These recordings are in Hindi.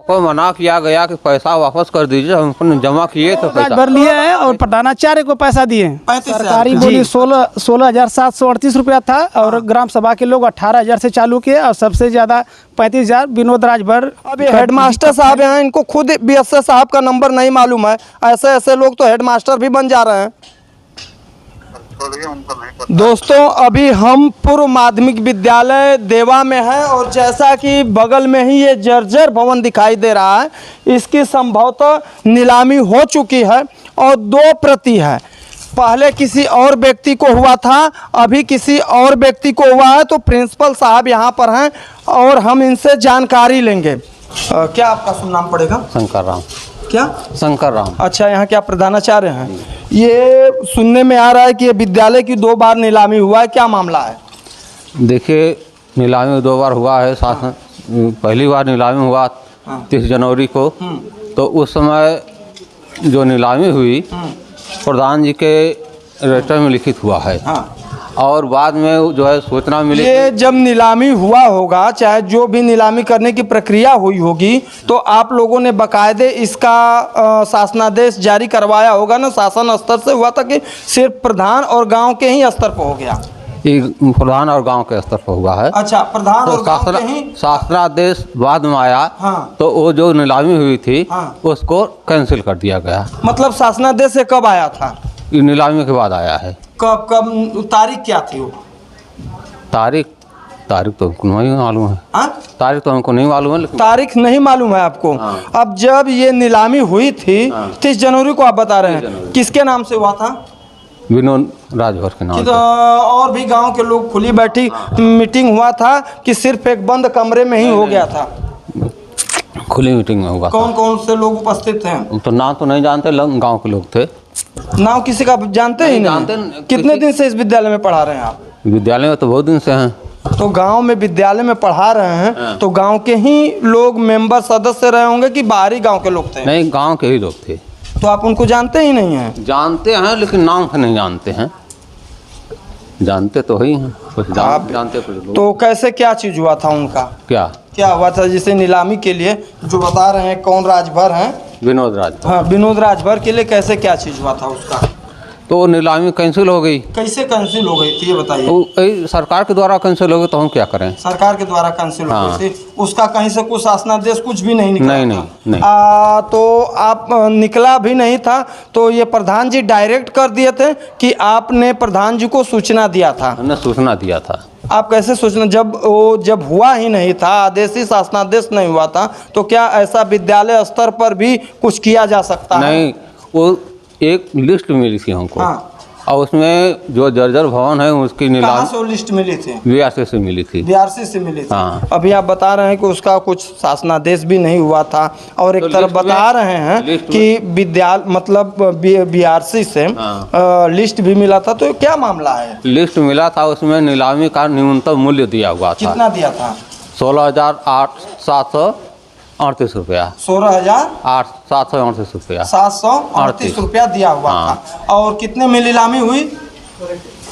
को मना किया गया कि पैसा वापस कर दीजिए, हम जमा किए तो पैसा भर लिए हैं और प्रधानाचार्य को पैसा दिए। 35,000 सरकारी बोली 16,738 था और ग्राम सभा के लोग 18,000 से चालू किए और सबसे ज्यादा 35,000 विनोद राजभर। अब ये हेडमास्टर साहब हैं, इनको खुद बीएसए साहब का नंबर नहीं मालूम है। ऐसे ऐसे लोग तो हेडमास्टर भी बन जा रहे हैं। दोस्तों अभी हम पूर्व माध्यमिक विद्यालय देवा में हैं और जैसा कि बगल में ही ये जर्जर भवन दिखाई दे रहा है, इसकी संभवतः नीलामी हो चुकी है और 2 प्रति है। पहले किसी और व्यक्ति को हुआ था, अभी किसी और व्यक्ति को हुआ है। तो प्रिंसिपल साहब यहाँ पर हैं और हम इनसे जानकारी लेंगे। क्या आपका शुभ नाम पड़ेगा? शंकर राम। क्या? शंकर राम। अच्छा, यहाँ क्या प्रधानाचार्य हैं? ये सुनने में आ रहा है कि ये विद्यालय की 2 बार नीलामी हुआ है, क्या मामला है? देखिए, नीलामी 2 बार हुआ है। शासन पहली बार नीलामी हुआ 30 जनवरी को, तो उस समय जो नीलामी हुई प्रधान जी के रजिस्टर में लिखित हुआ है। और बाद में जो है सूचना मिली। ये जब नीलामी हुआ होगा, चाहे जो भी नीलामी करने की प्रक्रिया हुई होगी, तो आप लोगों ने बाकायदे इसका शासनादेश जारी करवाया होगा ना? शासन स्तर से हुआ था कि सिर्फ प्रधान और गांव के ही स्तर पर हो गया? ये प्रधान और गांव के स्तर पर हुआ है। अच्छा, प्रधान और गांव के ही शासनादेश बाद में आया। हाँ। तो वो जो नीलामी हुई थी उसको कैंसिल कर दिया गया। मतलब शासनादेश से कब आया था? ये नीलामी के बाद आया है। कब तारीख क्या थी वो? तारीख तो हमको नहीं मालूम है। तारीख तो हमको नहीं मालूम है, लेकिन तारीख नहीं मालूम है आपको? अब जब ये नीलामी हुई थी 30 जनवरी को आप बता रहे हैं, किसके नाम से हुआ था? विनोद राजभर के नाम से। और भी गांव के लोग खुली बैठी मीटिंग हुआ था कि सिर्फ एक बंद कमरे में ही हो गया था? खुली मीटिंग में हुआ। कौन कौन से लोग उपस्थित हैं? तो नाम तो नहीं जानते, गांव के लोग थे। नाम किसी का जानते ही नहीं? कितने दिन से इस विद्यालय में पढ़ा रहे हैं आप? विद्यालय में तो बहुत दिन से हैं। तो गांव में विद्यालय में पढ़ा रहे हैं, तो गांव के ही लोग मेंबर सदस्य रहे होंगे कि बाहरी गांव के लोग थे? नहीं, गांव के ही लोग थे। तो आप उनको जानते ही नहीं हैं? जानते हैं, लेकिन नाम से नहीं जानते हैं। जानते तो ही हैं, कुछ जानते कुछ लोग। तो कैसे क्या चीज हुआ था उनका? क्या हुआ था? जिसे नीलामी के लिए जो बता रहे हैं कौन राजभर हैं? विनोद राजभर। हाँ, विनोद राजभर के लिए कैसे क्या चीज हुआ था उसका? तो नीलामी कैंसिल हो गई। कैसे कैंसिल हो गई थी ये बताइए? तो सरकार के द्वारा कैंसिल हो गई, तो हम क्या करें? सरकार के द्वारा कैंसिल हो गई थी, उसका कहीं से कुछ शासनादेश कुछ भी नहीं निकला? नहीं। तो आप निकला भी नहीं था, तो ये प्रधान जी डायरेक्ट कर दिए थे कि आपने प्रधान जी को सूचना दिया था? हमने सूचना दिया था। आप कैसे सूचना, जब हुआ ही नहीं था, आदेशी शासनादेश नहीं हुआ था, तो क्या ऐसा विद्यालय स्तर पर भी कुछ किया जा सकता है? नहीं, वो एक लिस्ट मिली थी हमको। और उसमें जो जर्जर भवन है उसकी नीलामी। कहाँ से वो लिस्ट मिली थी? बीआरसी से मिली थी। बीआरसी से मिली थी। हाँ। अभी आप बता रहे हैं कि उसका कुछ शासनादेश भी नहीं हुआ था, और एक तरफ बता रहे हैं कि विद्यालय मतलब बीआरसी से लिस्ट भी मिला था। तो क्या मामला है? लिस्ट मिला था, उसमें नीलामी का न्यूनतम मूल्य दिया हुआ था। कितना दिया था? 16,738 रुपया। 16,738 रुपया। 738 रुपया दिया हुआ था। और कितने में नीलामी हुई?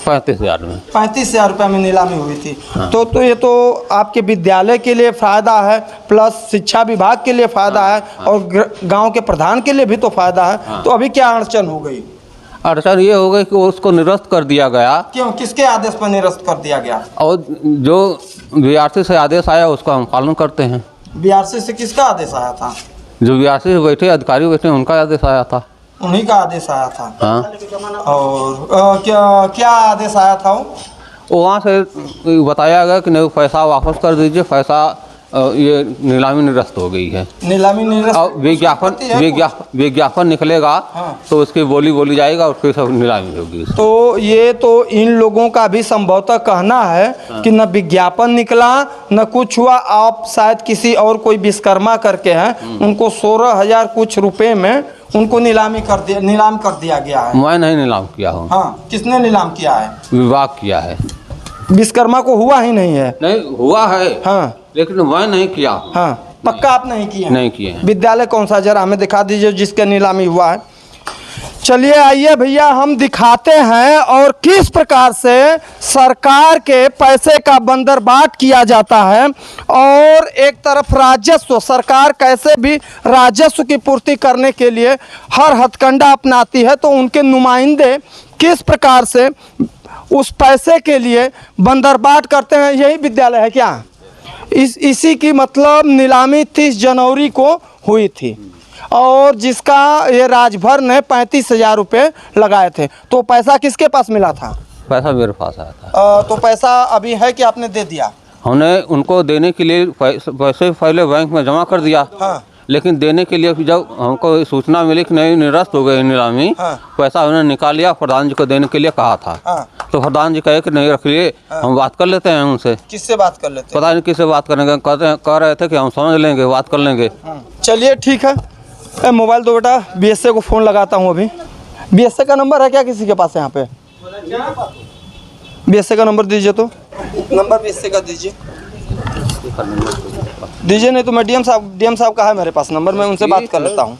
35,000 में। 35,000 रुपया में नीलामी हुई थी। तो ये तो आपके विद्यालय के लिए फायदा है, प्लस शिक्षा विभाग के लिए फायदा है, और गांव के प्रधान के लिए भी तो फायदा है। तो अभी क्या अड़चन हो गई? अड़चन ये हो गई कि उसको निरस्त कर दिया गया। क्यों? किसके आदेश पर निरस्त कर दिया गया? और जो बीआरसी से आदेश आया उसका हम पालन करते हैं। बीआरसी से किसका आदेश आया था? जो बीआरसी से बैठे अधिकारी बैठे उनका आदेश आया था। उन्हीं का आदेश आया था? हाँ। और क्या आदेश आया था वो? वहाँ से बताया गया कि नहीं, पैसा वापस कर दीजिए, पैसा ये नीलामी निरस्त हो गई है। नीलामी निरस्त? और विज्ञापन निकलेगा तो उसकी बोली जाएगा और फिर सब नीलामी होगी। तो ये तो इन लोगों का भी संभवतः कहना है कि न विज्ञापन निकला न कुछ हुआ। आप शायद किसी और कोई विश्वकर्मा करके हैं, उनको 16,000 कुछ रुपए में उनको नीलाम कर दिया गया है। मैं नहीं नीलाम किया हूँ। हाँ, किसने नीलाम किया है? विभाग किया है। विश्वकर्मा को हुआ ही नहीं है? नहीं हुआ है। हाँ, लेकिन मैं नहीं किया हूँ। हाँ, पक्का आप नहीं किए? नहीं किए हैं। विद्यालय कौन सा, जरा हमें दिखा दीजिए जिसका नीलामी हुआ है। चलिए आइए भैया हम दिखाते हैं और किस प्रकार से सरकार के पैसे का बंदरबाट किया जाता है और एक तरफ राजस्व, सरकार कैसे भी राजस्व की पूर्ति करने के लिए हर हथकंडा अपनाती है, तो उनके नुमाइंदे किस प्रकार से उस पैसे के लिए बंदरबाट करते हैं। यही विद्यालय है क्या? इसी की मतलब नीलामी 30 जनवरी को हुई थी और जिसका ये राजभर ने 35,000 रुपये लगाए थे। तो पैसा किसके पास मिला था? पैसा मेरे पास आया था। तो पैसा अभी है कि आपने दे दिया? हमने उनको देने के लिए पैसे पहले बैंक में जमा कर दिया। हाँ। लेकिन देने के लिए जब हमको सूचना मिली कि नहीं निरस्त हो गई नीलामी, हाँ। पैसा उन्होंने निकाल लिया, प्रधान जी को देने के लिए कहा था। हाँ। तो प्रधान जी कहे कि नहीं रख लिए। हम बात कर लेते हैं उनसे। किससे बात कर लेते? पता नहीं किससे बात करेंगे, कह रहे थे कि हम समझ लेंगे, बात कर लेंगे। चलिए ठीक है, मोबाइल दो बेटा, बीएसए को फ़ोन लगाता हूँ अभी। बीएसए का नंबर है क्या किसी के पास यहाँ पे? बीएसए का नंबर दीजिए, तो नंबर बीएसए का दीजिए। नहीं तो मैं डीएम साहब का है मेरे पास नंबर, मैं उनसे बात कर लेता हूँ।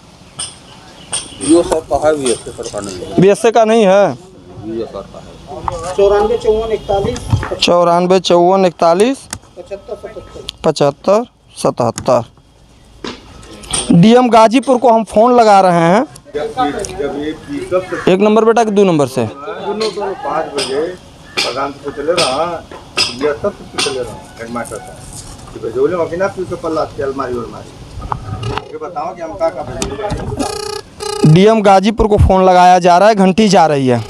बीएसए का नहीं है। 94 75 77। डीएम गाजीपुर को हम फ़ोन लगा रहे हैं। एक नंबर बेटा कि 2 नंबर से? 5 बजे प्रधान को चले रहा ये सब चले रहा हेडमास्टर साहब भेजोले मकीना फिर पल्ला के अलमारी ये बताओ कि हम का भेजोले। डीएम गाजीपुर को फ़ोन लगाया जा रहा है, घंटी जा रही है।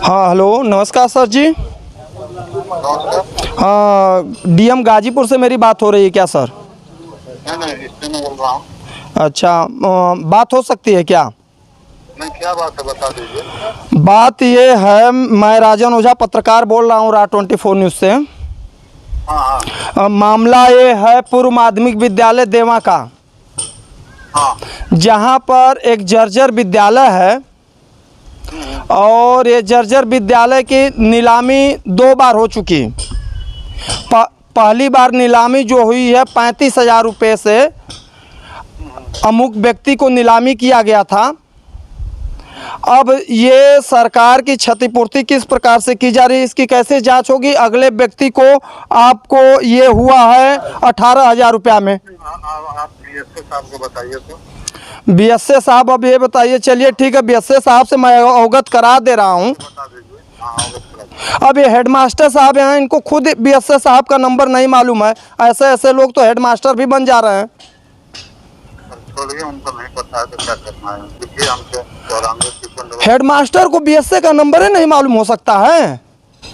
हाँ हेलो, नमस्कार सर जी। हाँ, डीएम गाजीपुर से मेरी बात हो रही है क्या सर? नहीं बोल रहा हूँ। अच्छा, बात हो सकती है क्या? नहीं, क्या बात है बता दीजिए। बात ये है, मैं राजन ओझा पत्रकार बोल रहा हूँ RA24 न्यूज़ से। हाँ। मामला ये है पूर्व माध्यमिक विद्यालय देवा का। हाँ। जहाँ पर एक जर्जर विद्यालय है और ये जर्जर विद्यालय की नीलामी 2 बार हो चुकी। पहली बार नीलामी जो हुई है 35,000 रुपये से अमुक व्यक्ति को नीलामी किया गया था। अब ये सरकार की क्षतिपूर्ति किस प्रकार से की जा रही है, इसकी कैसे जांच होगी? अगले व्यक्ति को आपको ये हुआ है 18,000 रुपया में। आप बीएसए साहब को बताइए। तो बीएसए साहब अब ये बताइए। चलिए ठीक है, बीएसए साहब से मैं अवगत करा दे रहा हूँ। अब ये हेडमास्टर साहब हैं, इनको खुद बीएसए साहब का नंबर नहीं मालूम है। ऐसे लोग तो हेडमास्टर भी बन जा रहे हैं। छोड़िए, उनको नहीं पता है तो क्या करना है। देखिए हमसे हेडमास्टर को बीएसए का नंबर ही नहीं मालूम हो सकता है।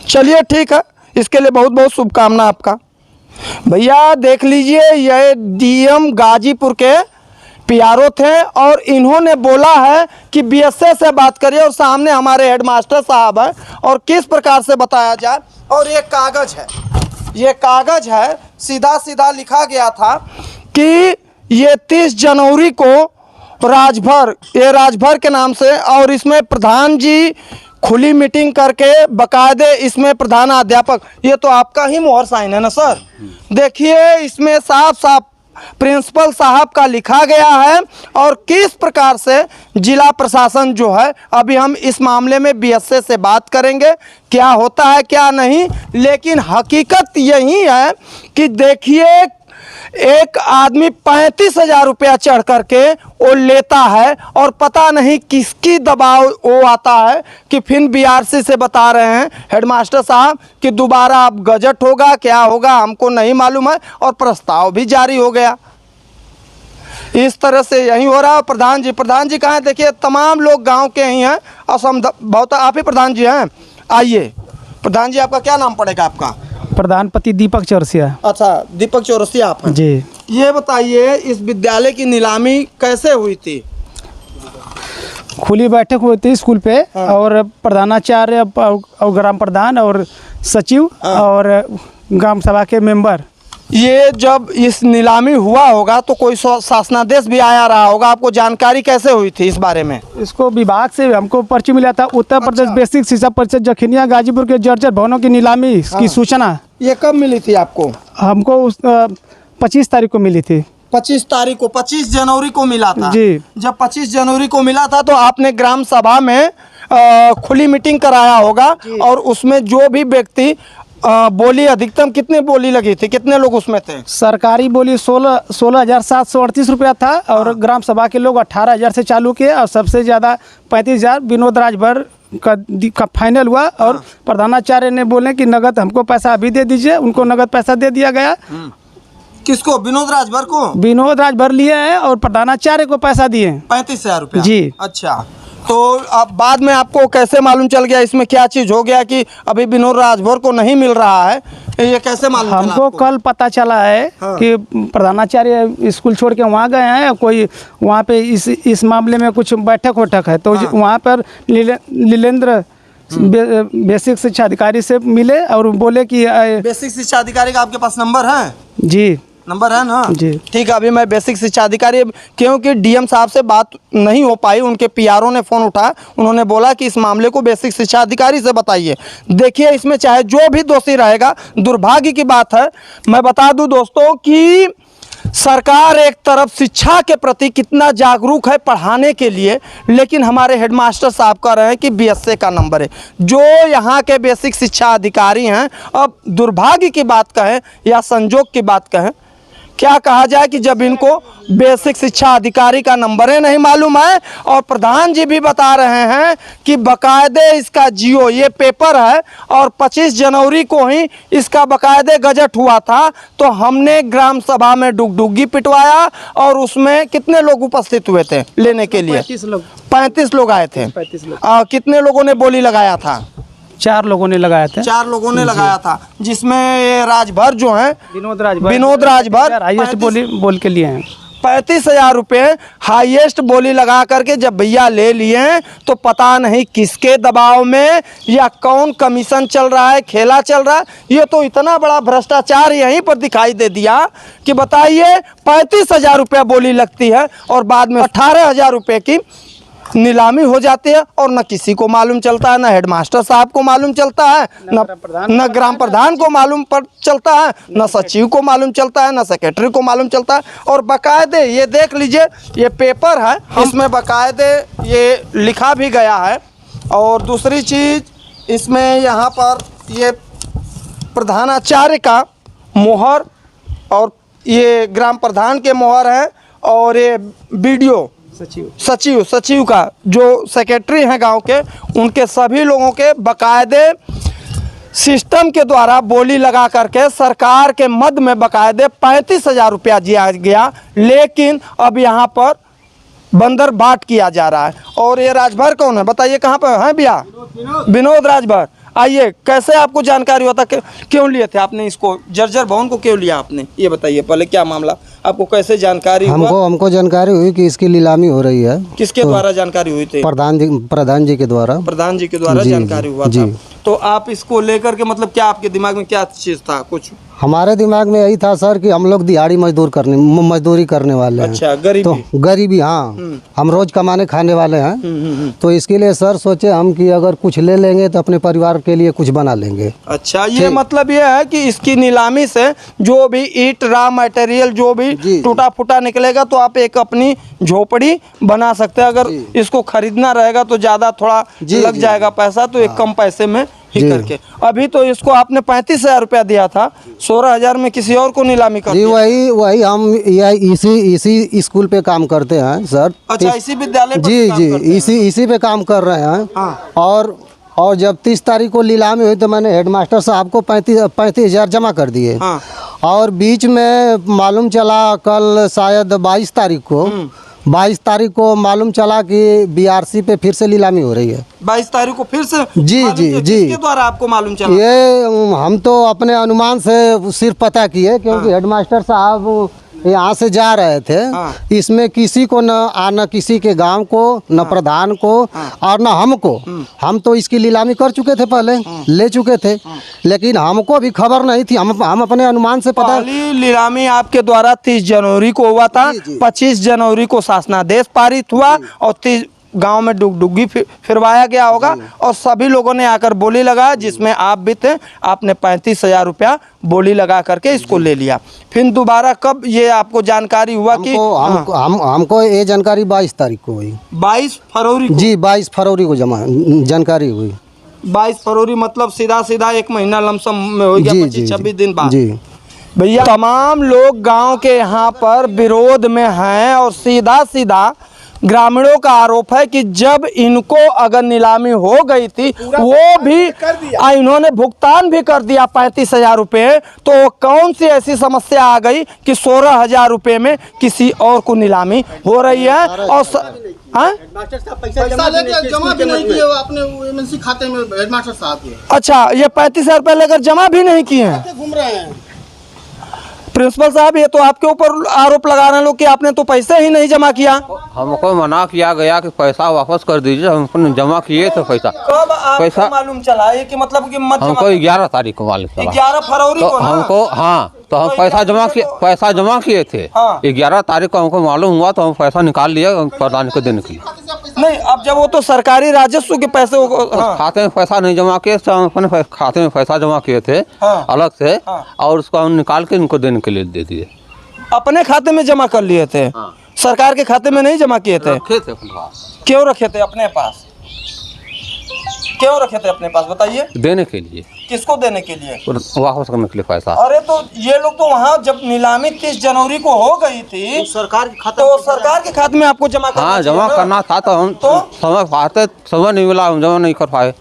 चलिए ठीक है, इसके लिए बहुत बहुत शुभकामना आपका। भैया देख लीजिए, ये डीएम गाजीपुर के पीआरओ थे और इन्होंने बोला है कि बीएसए से बात करिए और सामने हमारे हेडमास्टर साहब हैं और किस प्रकार से बताया जाए। और ये कागज़ है, सीधा लिखा गया था कि ये 30 जनवरी को राजभर के नाम से, और इसमें प्रधान जी खुली मीटिंग करके बकायदे इसमें प्रधानाध्यापक, ये तो आपका ही मोहर साइन है ना सर? देखिए इसमें साफ प्रिंसिपल साहब का लिखा गया है और किस प्रकार से जिला प्रशासन जो है, अभी हम इस मामले में बीएसए से बात करेंगे क्या होता है क्या नहीं। लेकिन हकीकत यही है कि देखिए एक आदमी 35,000 रुपया चढ़ करके वो लेता है और पता नहीं किसकी दबाव वो आता है कि फिर बीआरसी से बता रहे हैं हेडमास्टर साहब कि दोबारा अब गजट होगा, क्या होगा हमको नहीं मालूम है, और प्रस्ताव भी जारी हो गया। इस तरह से यही हो रहा है। प्रधान जी कहाँ हैं? देखिए तमाम लोग गांव के ही हैं और बहुत आप ही प्रधान जी हैं। आइए प्रधान जी, आपका क्या नाम पड़ेगा? आपका प्रधानपति दीपक चौरसिया। अच्छा, दीपक चौरसिया आप हैं जी। ये बताइए इस विद्यालय की नीलामी कैसे हुई थी? खुली बैठक हुई थी स्कूल पे। हाँ। और प्रधानाचार्य और ग्राम प्रधान और सचिव और ग्राम सभा के मेंबर ये जब इस नीलामी हुआ होगा तो कोई शासनादेश भी आया रहा होगा, आपको जानकारी कैसे हुई थी इस बारे में? इसको विभाग से हमको पर्ची मिला था, उत्तर प्रदेश बेसिक शिक्षा परिषद जखनिया गाजीपुर के जर्जर भवनों की नीलामी की सूचना ये कब मिली थी आपको? हमको 25 तारीख को मिली थी। 25 तारीख को, 25 जनवरी को मिला था जी। जब 25 जनवरी को मिला था तो आपने ग्राम सभा में खुली मीटिंग कराया होगा और उसमें जो भी व्यक्ति बोली, अधिकतम कितने बोली लगी थी, कितने लोग उसमें थे? सरकारी बोली 16,738 रुपया था और ग्राम सभा के लोग 18,000 से चालू किए और सबसे ज़्यादा 35,000 विनोद राजभर का फाइनल हुआ। और प्रधानाचार्य ने बोले कि नगद हमको पैसा अभी दे दीजिए, उनको नगद पैसा दे दिया गया। किसको? विनोद राजभर को? विनोद राजभर लिए हैं और प्रधानाचार्य को पैसा दिए 35,000 रुपया। जी। अच्छा, तो अब बाद में आपको कैसे मालूम चल गया, इसमें क्या चीज़ हो गया कि अभी विनोद राजभर को नहीं मिल रहा है, ये कैसे मालूम चला हमको? आपको? कल पता चला है कि प्रधानाचार्य स्कूल छोड़ के वहाँ गए हैं, कोई वहाँ पे इस मामले में कुछ बैठक है, तो वहाँ पर नीलेंद्र बेसिक शिक्षा अधिकारी से मिले और बोले कि बेसिक शिक्षा अधिकारी का आपके पास नंबर है? जी, नंबर है ना? जी। ठीक है, अभी मैं बेसिक शिक्षा अधिकारी, क्योंकि डीएम साहब से बात नहीं हो पाई, उनके पीआरओ ने फ़ोन उठाया, उन्होंने बोला कि इस मामले को बेसिक शिक्षा अधिकारी से बताइए। देखिए, इसमें चाहे जो भी दोषी रहेगा, दुर्भाग्य की बात है। मैं बता दूं दोस्तों कि सरकार एक तरफ शिक्षा के प्रति कितना जागरूक है पढ़ाने के लिए, लेकिन हमारे हेडमास्टर साहब कह रहे हैं कि बीएसए का नंबर है। जो यहाँ के बेसिक शिक्षा अधिकारी हैं, अब दुर्भाग्य की बात कहें या संजोग की बात कहें, क्या कहा जाए कि जब इनको बेसिक शिक्षा अधिकारी का नंबर ही नहीं मालूम है और प्रधान जी भी बता रहे हैं कि बकायदे इसका जियो ये पेपर है और 25 जनवरी को ही इसका बकायदे गजट हुआ था, तो हमने ग्राम सभा में डुगडुगी पिटवाया और उसमें कितने लोग उपस्थित हुए थे लेने के लिए? 35 लोग आए थे। 35 लोग। कितने लोगों ने बोली लगाया था? 4 लोगों ने लगाया था। 4 लोगों ने लगाया था, जिसमें ये राजभर जो है विनोद राजभर हाईएस्ट बोल के लिए हैं। 35,000 रुपये हाईएस्ट बोली लगा करके जब भैया ले लिए हैं, तो पता नहीं किसके दबाव में या कौन कमीशन चल रहा है, खेला चल रहा है। ये तो इतना बड़ा भ्रष्टाचार यहीं पर दिखाई दे दिया कि बताइए 35,000 रुपया बोली लगती है और बाद में 18,000 रुपये की नीलामी हो जाती है और न किसी को मालूम चलता है, न हेडमास्टर साहब को मालूम चलता है, न ग्राम प्रधान को मालूम चलता है, न सचिव को मालूम चलता है, न सेक्रेटरी को मालूम चलता है। और बकायदे ये देख लीजिए, ये पेपर है, इसमें बकायदे ये लिखा भी गया है। और दूसरी चीज़ इसमें यहाँ पर ये प्रधानाचार्य का मोहर और ये ग्राम प्रधान के मोहर है और ये बीडीओ सचिव का जो सेक्रेटरी हैं गांव के, उनके सभी लोगों के बकायदे सिस्टम के द्वारा बोली लगा करके सरकार के मद में बकायदे 35,000 रुपया दिया गया। लेकिन अब यहाँ पर बंदर बाट किया जा रहा है। और ये राजभर कौन है बताइए, कहाँ पर है भैया? विनोद राजभर। आइए, कैसे आपको जानकारी हुआ था, क्यों लिए थे आपने इसको, जर्जर भवन को क्यों लिया आपने, ये बताइए पहले, क्या मामला आपको कैसे जानकारी हुआ? हमको जानकारी हुई कि इसकी नीलामी हो रही है। किसके द्वारा जानकारी हुई थी? प्रधान जी के द्वारा। प्रधान जी के द्वारा जानकारी हुआ था। तो आप इसको लेकर के मतलब क्या आपके दिमाग में क्या चीज था? कुछ हमारे दिमाग में यही था सर कि हम लोग दिहाड़ी मजदूरी करने वाले हैं। अच्छा, गरीबी। तो गरीबी, हाँ, हम रोज कमाने खाने वाले हैं। तो इसके लिए सर सोचे हम कि अगर कुछ ले लेंगे तो अपने परिवार के लिए कुछ बना लेंगे। अच्छा, ये मतलब ये है कि इसकी नीलामी से जो भी ईंट रॉ मटेरियल जो भी टूटा फूटा निकलेगा तो आप एक अपनी झोपड़ी बना सकते हैं। अगर इसको खरीदना रहेगा तो ज्यादा थोड़ा लग जाएगा पैसा, तो एक कम पैसे में ही करके। अभी तो इसको आपने 35,000 रुपया दिया था, 16,000 में किसी और को नीलामी कर दिया। वही हम इसी स्कूल पे काम करते हैं सर। अच्छा, इसी विद्यालय जी, इसी पे काम कर रहे हैं। हाँ। और जब 30 तारीख को नीलामी हुई तो मैंने हेडमास्टर साहब को 35,000 जमा कर दिए। हाँ। और बीच में मालूम चला कल शायद 22 तारीख को मालूम चला कि बीआरसी पे फिर से नीलामी हो रही है। 22 तारीख को फिर से? जी। किसके द्वारा आपको मालूम चला? ये हम तो अपने अनुमान से सिर्फ पता किए, क्योंकि हेडमास्टर साहब यहाँ से जा रहे थे, इसमें किसी को न किसी के गांव को, न प्रधान को और न हमको। हम तो इसकी नीलामी कर चुके थे, पहले ले चुके थे, लेकिन हमको भी खबर नहीं थी। हम अपने अनुमान से पता। पहली नीलामी आपके द्वारा 30 जनवरी को हुआ था। 25 जनवरी को शासनादेश पारित हुआ और 30 गांव में डुगडुगी फिरवाया गया होगा और सभी लोगों ने आकर बोली लगाया, जिसमें आप भी थे। आपने 35,000 रुपया बोली लगा करके इसको ले लिया। फिर दोबारा कब ये आपको जानकारी हुआ कि हमको ये जानकारी 22 तारीख को हुई। 22 फरवरी जी 22 फरवरी को जमा जानकारी हुई। 22 फरवरी मतलब सीधा 1 महीना लमसम में हो गया, 25-26 दिन बाद। जी भैया, तमाम लोग गांव के यहाँ पर विरोध में हैं और सीधा ग्रामीणों का आरोप है कि जब इनको अगर नीलामी हो गई थी, वो भी इन्होंने भुगतान भी कर दिया 35,000 रुपये, तो कौन सी ऐसी समस्या आ गई कि 16,000 रुपये में किसी और को नीलामी हो रही है। और पैसा लेकर जमा भी नहीं किए अपने एमएनसी खाते में हेडमास्टर साहब के। अच्छा, ये 35,000 रुपये लेकर जमा भी नहीं किए हैं। घूम रहे हैं प्रिंसिपल साहब, ये तो आपके ऊपर आरोप लगा रहे हैं लोग कि आपने तो पैसे ही नहीं जमा किया। हमको मना किया गया कि पैसा वापस कर दीजिए, हमको जमा किए थे पैसा। कब आपको पैसा मालूम चला ये कि मतलब कि मत हमको 11 तारीख को मालूम चला। 11 फरवरी तो को ना? हमको तो हम पैसा जमा किए थे। 11 तारीख को हमको मालूम हुआ तो हम पैसा निकाल लिया प्रधान को देने के लिए। नहीं, अब जब वो तो सरकारी राजस्व के पैसे खाते में पैसा नहीं जमा किए थे, हम अपने खाते में पैसा जमा किए थे अलग से, और उसको हम निकाल के इनको देने के लिए दे दिए। अपने खाते में जमा कर लिए थे, सरकार के खाते में नहीं जमा किए थे। रखे थे अपने पास। क्यों रखे थे अपने पास? क्यों रखे थे अपने पास, बताइए। देने के लिए। किसको देने के लिए? वापस करने के लिए पैसा। अरे तो ये लोग तो वहाँ जब नीलामी 30 जनवरी को हो गई थी, सरकार के खाते में आपको जमा करना जमा करना था, तो हम समय नहीं मिला, हम जमा नहीं कर पाए।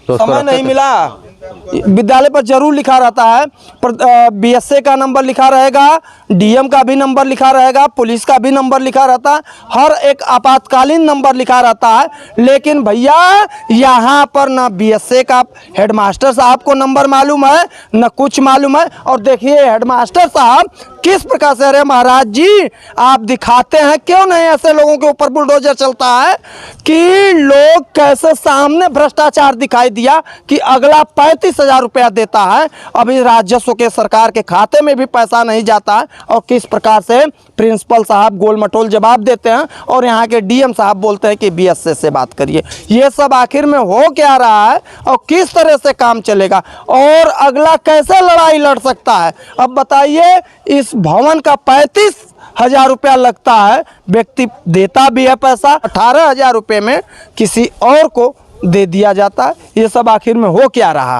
तो समय नहीं मिला। विद्यालय पर जरूर लिखा रहता है, पर बीएसए का नंबर लिखा रहेगा, डीएम का भी नंबर लिखा रहेगा, पुलिस का भी नंबर लिखा रहता है, हर एक आपातकालीन नंबर लिखा रहता है। लेकिन भैया, यहाँ पर ना बीएसए का हेडमास्टर साहब को नंबर मालूम है, न कुछ मालूम है। और देखिए हेडमास्टर साहब किस प्रकार से, अरे महाराज जी आप दिखाते हैं, क्यों नहीं ऐसे लोगों के ऊपर बुलडोजर चलता है कि लोग कैसे सामने भ्रष्टाचार दिखाई दिया कि अगला 35,000 रुपया देता है, अभी राजस्व के सरकार के खाते में भी पैसा नहीं जाता है। और किस प्रकार से प्रिंसिपल साहब गोल मटोल जवाब देते हैं और यहाँ के डीएम साहब बोलते हैं कि बीएसए से बात करिए। ये सब आखिर में हो क्या रहा है और किस तरह से काम चलेगा और अगला कैसे लड़ाई लड़ सकता है? अब बताइए, इस भवन का 35,000 रुपया लगता है, व्यक्ति देता भी है पैसा, 18,000 रुपये में किसी और को दे दिया जाता है। ये सब आखिर में हो क्या रहा है?